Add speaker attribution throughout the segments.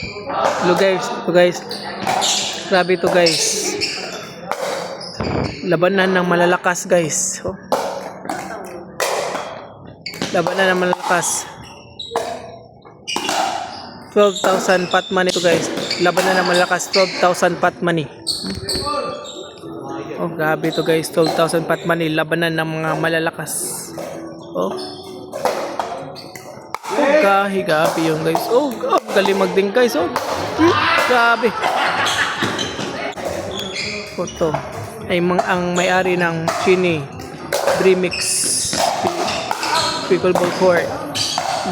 Speaker 1: Hello guys, ito guys. Grabe ito guys. Labanan ng malalakas guys. Oh. Labanan ng malalakas. 12,000 pot money ito guys. Labanan ng malalakas, 12,000 pot money. Oh, grabe ito guys, 12,000 pot money. Labanan ng mga malalakas. Oh. Kahigabi yun guys. Oh, galing magding guys. Oh. Grabe. Ito ay ang may-ari ng Chini Remix Pickleball Court.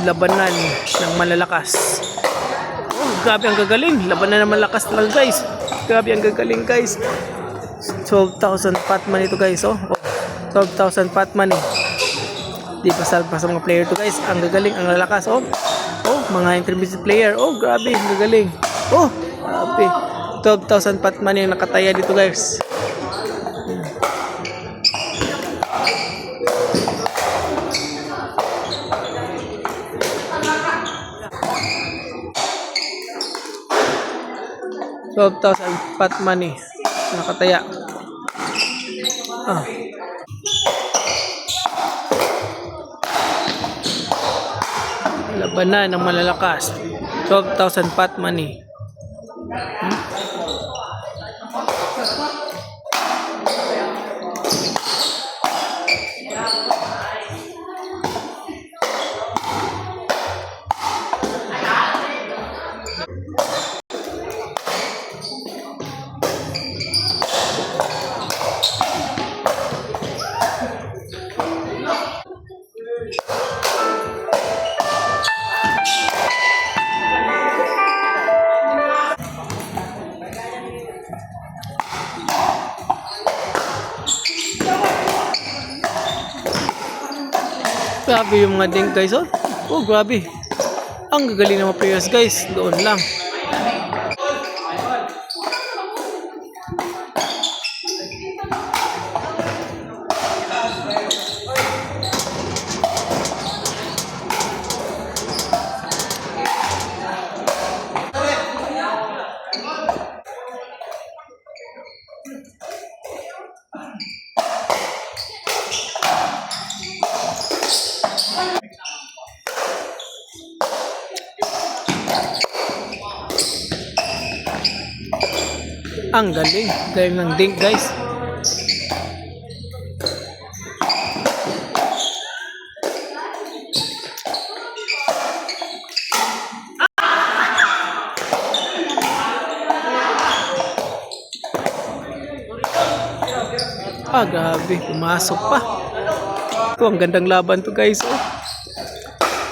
Speaker 1: Labanan ng malalakas. Oh, grabe ang gagaling. Labanan ng malalakas talaga guys. Grabe ang gagaling guys. 12,000 pot money ito guys. Oh, 12,000 pot money. Di pa sa mga player to guys. Ang gagaling, ang lalakas. Oh, mga intermediate player. Oh, grabe, ang gagaling. Oh, grabe. 12,000 pot money ang nakataya dito guys. $12,000 pot money nakataya. Labanan ng malalakas, 12,000 pot money. Grabe yung mga dink guys. Oh, grabe. Ang gagaling ng mga players guys. Doon lang. Ang galing. Galing ng dink guys. Grabe. Pumasok pa. Ito, ang gandang laban to guys. Oh.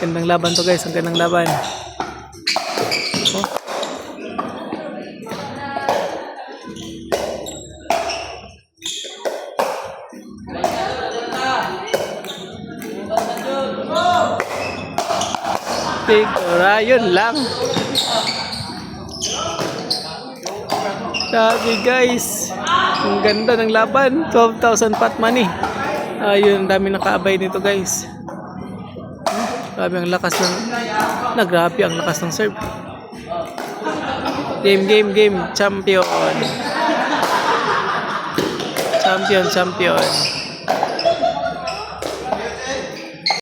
Speaker 1: Gandang laban to guys. Ang gandang laban. Oh. Yun lang. Sabi guys, ang ganda ng laban. 12,000 pot money. Ayun, ang dami nakaabay nito guys. Grabe ang lakas ng grabe ang lakas ng serve. Game. Champion.